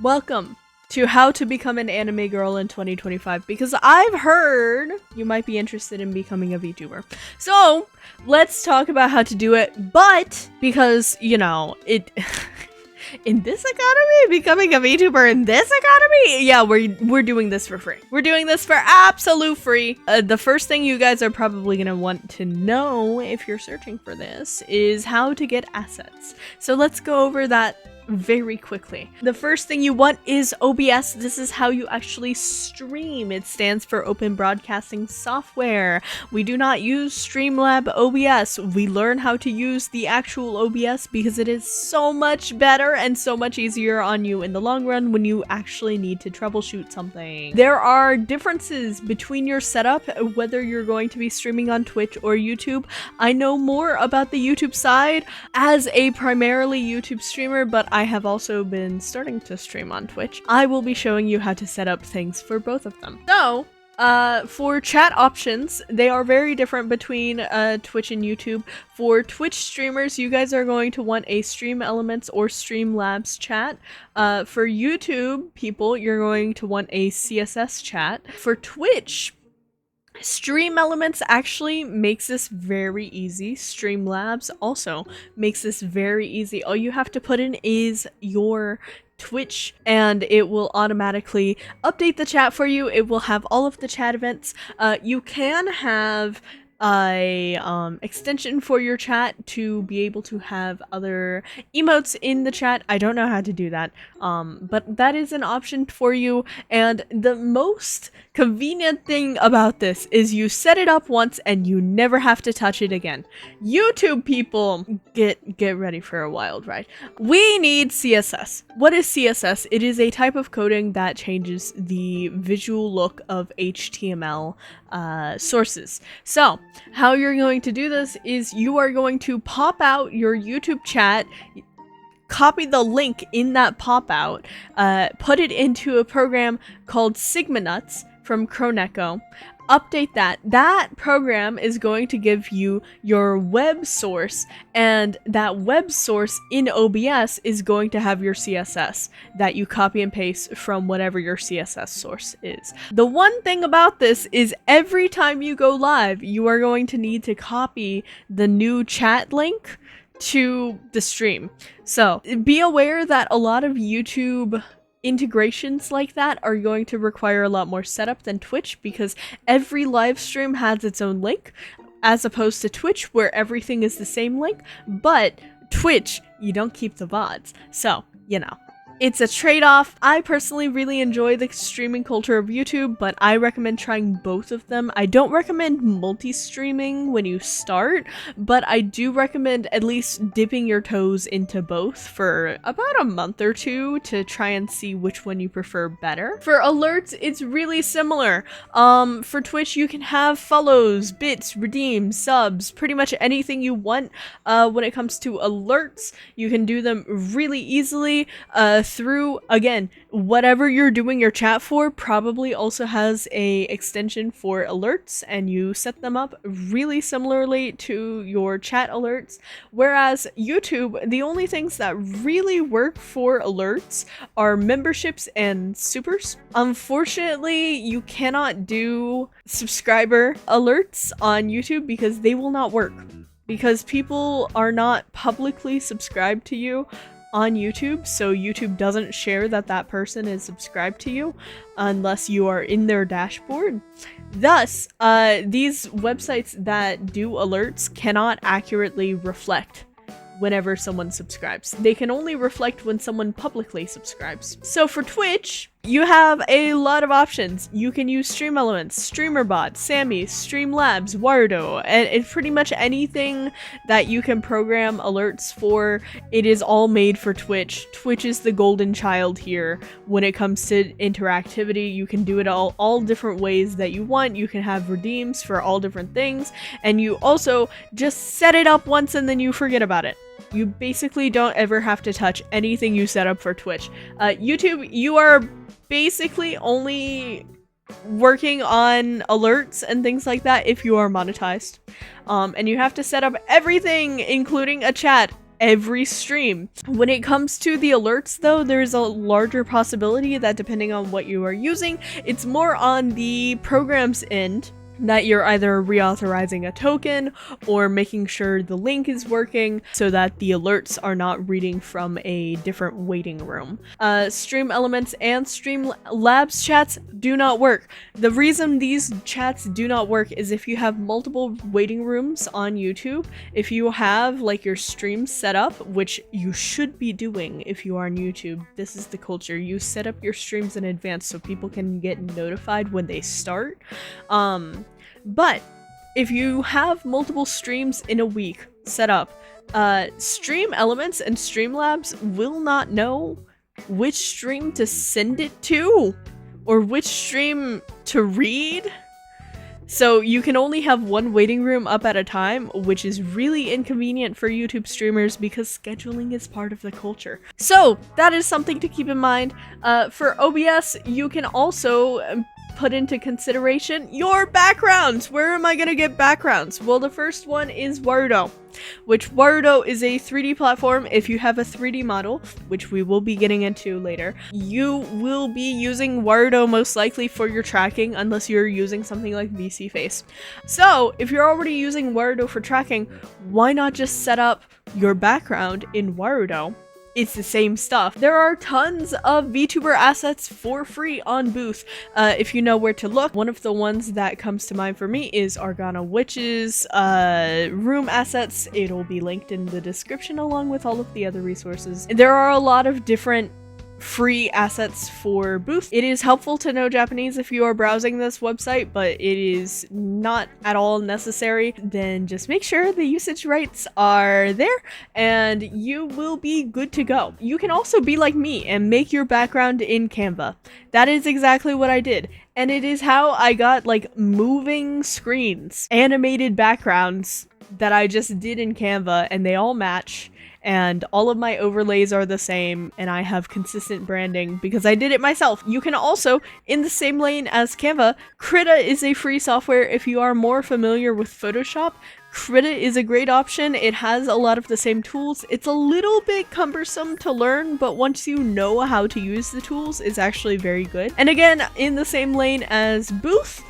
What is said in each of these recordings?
Welcome to How to Become an Anime Girl in 2025, because I've heard you might be interested in becoming a VTuber. So let's talk about how to do it, but because, you know, in this economy, becoming a VTuber in this economy, yeah, we're doing this for free. We're doing this for absolute free. The first thing you guys are probably gonna want to know if you're searching for this is how to get assets. So let's go over that very quickly. The first thing you want is OBS. This is how you actually stream. It stands for Open Broadcasting Software. We do not use Streamlabs OBS. We learn how to use the actual OBS because it is so much better and so much easier on you in the long run when you actually need to troubleshoot something. There are differences between your setup, whether you're going to be streaming on Twitch or YouTube. I know more about the YouTube side as a primarily YouTube streamer, but I have also been starting to stream on Twitch. I will be showing you how to set up things for both of them. So, for chat options, they are very different between Twitch and YouTube. For Twitch streamers, you guys are going to want a Stream Elements or Streamlabs chat. For YouTube people, you're going to want a CSS chat. For Twitch, Stream Elements actually makes this very easy. Streamlabs also makes this very easy. All you have to put in is your Twitch and it will automatically update the chat for you. It will have all of the chat events. You can have a extension for your chat to be able to have other emotes in the chat. I don't know how to do that, but that is an option for you. And the most convenient thing about this is you set it up once and you never have to touch it again. YouTube people, get ready for a wild ride. We need CSS. What is CSS? It is a type of coding that changes the visual look of HTML sources. So how you're going to do this is you are going to pop out your YouTube chat, copy the link in that pop out, put it into a program called SIGMANUTS from Croneko, update that. That program is going to give you your web source, and that web source in OBS is going to have your CSS that you copy and paste from whatever your CSS source is. The one thing about this is every time you go live, you are going to need to copy the new chat link to the stream. So be aware that a lot of YouTube integrations like that are going to require a lot more setup than Twitch, because every live stream has its own link, as opposed to Twitch where everything is the same link. But Twitch, you don't keep the VODs, so you know, it's a trade-off. I personally really enjoy the streaming culture of YouTube, but I recommend trying both of them. I don't recommend multi-streaming when you start, but I do recommend at least dipping your toes into both for about a month or two to try and see which one you prefer better. For alerts, it's really similar. For Twitch, you can have follows, bits, redeems, subs, pretty much anything you want. When it comes to alerts, you can do them really easily through, again, whatever you're doing your chat for probably also has a extension for alerts, and you set them up really similarly to your chat alerts. Whereas YouTube, the only things that really work for alerts are memberships and supers. Unfortunately, you cannot do subscriber alerts on YouTube because they will not work, because people are not publicly subscribed to you on YouTube, so YouTube doesn't share that that person is subscribed to you unless you are in their dashboard. Thus, these websites that do alerts cannot accurately reflect whenever someone subscribes. They can only reflect when someone publicly subscribes. So for Twitch, you have a lot of options. You can use Stream Elements, StreamerBot, SAMMI, StreamLabs, WARUDO, and it's pretty much anything that you can program alerts for. It is all made for Twitch. Twitch is the golden child here when it comes to interactivity. You can do it all different ways that you want. You can have redeems for all different things, and you also just set it up once and then you forget about it. You basically don't ever have to touch anything you set up for Twitch. YouTube, you are basically only working on alerts and things like that if you are monetized. And you have to set up everything, including a chat, every stream. When it comes to the alerts though, there's a larger possibility that depending on what you are using, it's more on the program's end that you're either reauthorizing a token or making sure the link is working so that the alerts are not reading from a different waiting room. Stream Elements and Streamlabs chats do not work. The reason these chats do not work is if you have multiple waiting rooms on YouTube, if you have like your stream set up, which you should be doing if you are on YouTube, this is the culture. You set up your streams in advance so people can get notified when they start. But if you have multiple streams in a week set up, Stream Elements and Streamlabs will not know which stream to send it to or which stream to read. So you can only have one waiting room up at a time, which is really inconvenient for YouTube streamers because scheduling is part of the culture. So that is something to keep in mind. For OBS, you can also put into consideration your backgrounds. Where am I gonna get backgrounds? Well, the first one is WARUDO, which WARUDO is a 3D platform. If you have a 3D model, which we will be getting into later, you will be using WARUDO most likely for your tracking unless you're using something like VSeeFace. So if you're already using WARUDO for tracking, why not just set up your background in WARUDO? It's the same stuff. There are tons of VTuber assets for free on Booth if you know where to look. One of the ones that comes to mind for me is Argana Witch's room assets. It'll be linked in the description along with all of the other resources. There are a lot of different free assets for Booth. It is helpful to know Japanese if you are browsing this website, but it is not at all necessary. Then just make sure the usage rights are there and you will be good to go. You can also be like me and make your background in CANVA. That is exactly what I did. And it is how I got like moving screens, animated backgrounds that I just did in CANVA, and they all match. And all of my overlays are the same, and I have consistent branding because I did it myself. You can also, in the same lane as CANVA, KRITA is a free software if you are more familiar with Photoshop. KRITA is a great option. It has a lot of the same tools. It's a little bit cumbersome to learn, but once you know how to use the tools, it's actually very good. And again, in the same lane as Booth,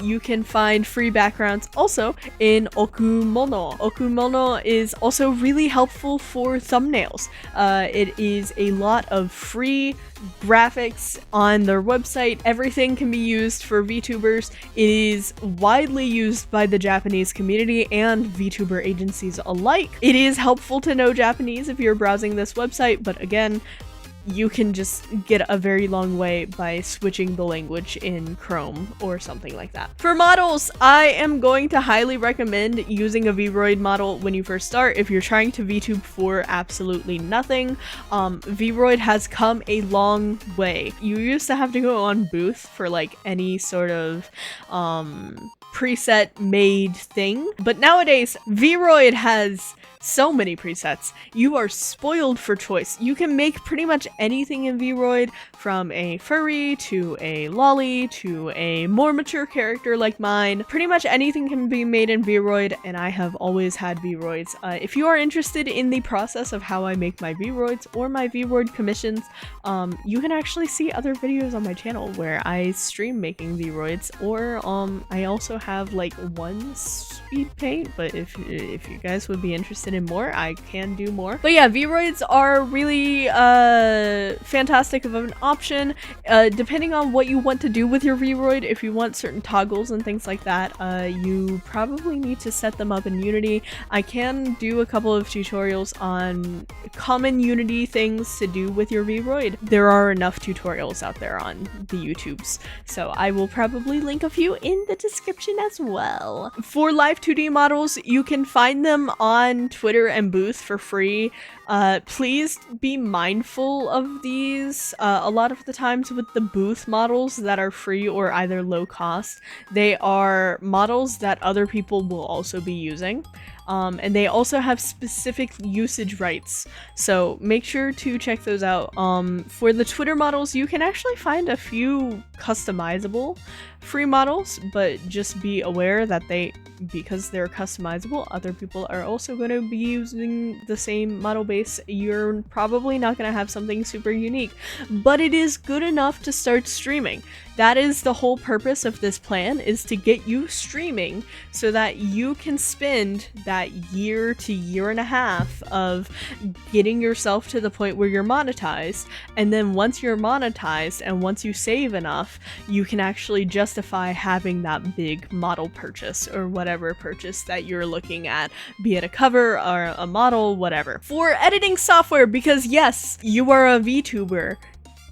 you can find free backgrounds also in OKUMONO. OKUMONO is also really helpful for thumbnails. It is a lot of free graphics on their website. Everything can be used for VTubers. It is widely used by the Japanese community and VTuber agencies alike. It is helpful to know Japanese if you're browsing this website, but again, you can just get a very long way by switching the language in Chrome or something like that. For models, I am going to highly recommend using a VROID model when you first start. If you're trying to VTube for absolutely nothing, VROID has come a long way. You used to have to go on Booth for like any sort of preset made thing, but nowadays VROID has so many presets. You are spoiled for choice. You can make pretty much anything in VROID, from a furry to a lolly to a more mature character like mine. Pretty much anything can be made in VROID, and I have always had VROIDs. If you are interested in the process of how I make my VROIDs or my VROID commissions, you can actually see other videos on my channel where I stream making VROIDs, or I also have like one speed paint, but if you guys would be interested in more, I can do more. But yeah, VROIDs are really fantastic of an option, depending on what you want to do with your VROID. If you want certain toggles and things like that, you probably need to set them up in Unity. I can do a couple of tutorials on common Unity things to do with your VROID. There are enough tutorials out there on the YouTubes, so I will probably link a few in the description as well. For live 2D models, you can find them on Twitter and Booth for free. Please be mindful of these. A lot of the times with the Booth models that are free or either low cost, they are models that other people will also be using. And they also have specific usage rights, so make sure to check those out. For the Twitter models, you can actually find a few customizable free models, but just be aware that because they're customizable, other people are also going to be using the same model base. You're probably not going to have something super unique, but it is good enough to start streaming. That is the whole purpose of this plan, is to get you streaming so that you can spend that year to year and a half of getting yourself to the point where you're monetized, and then once you're monetized and once you save enough, you can actually justify having that big model purchase or whatever purchase that you're looking at, be it a cover or a model, whatever. For editing software, because yes, you are a VTuber,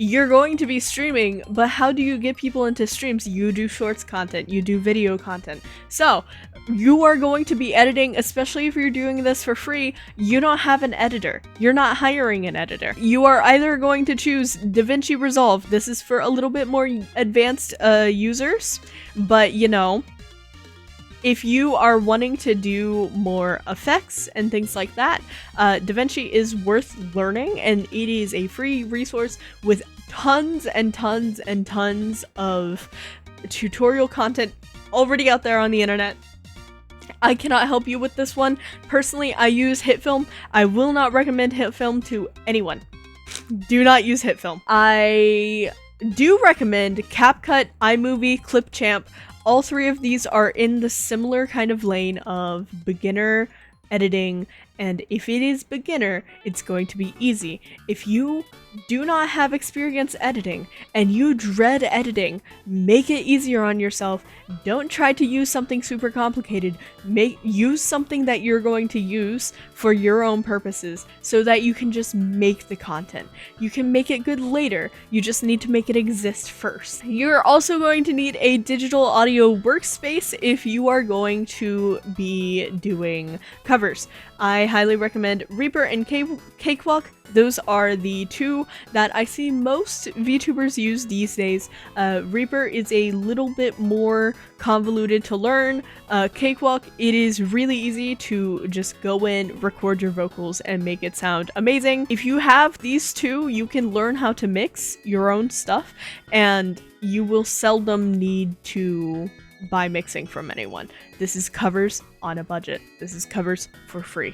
you're going to be streaming, but how do you get people into streams? You do shorts content, you do video content. So you are going to be editing, especially if you're doing this for free. You don't have an editor. You're not hiring an editor. You are either going to choose DaVinci Resolve. This is for a little bit more advanced users, but you know, if you are wanting to do more effects and things like that, DaVinci is worth learning, and it is a free resource with tons and tons and tons of tutorial content already out there on the internet. I cannot help you with this one. Personally, I use HitFilm. I will not recommend HitFilm to anyone. Do not use HitFilm. I do recommend CAPCUT, iMovie, CLIPCHAMP. All three of these are in the similar kind of lane of beginner editing, and if it is beginner, it's going to be easy. If you do not have experience editing and you dread editing, make it easier on yourself. Don't try to use something super complicated. Use something that you're going to use for your own purposes so that you can just make the content. You can make it good later. You just need to make it exist first. You're also going to need a digital audio workspace if you are going to be doing covers. I highly recommend Reaper and Cakewalk. Those are the two that I see most VTubers use these days. Reaper is a little bit more convoluted to learn. Cakewalk, it is really easy to just go in, record your vocals, and make it sound amazing. If you have these two, you can learn how to mix your own stuff, and you will seldom need to buy mixing from anyone. This is covers on a budget. This is covers for free.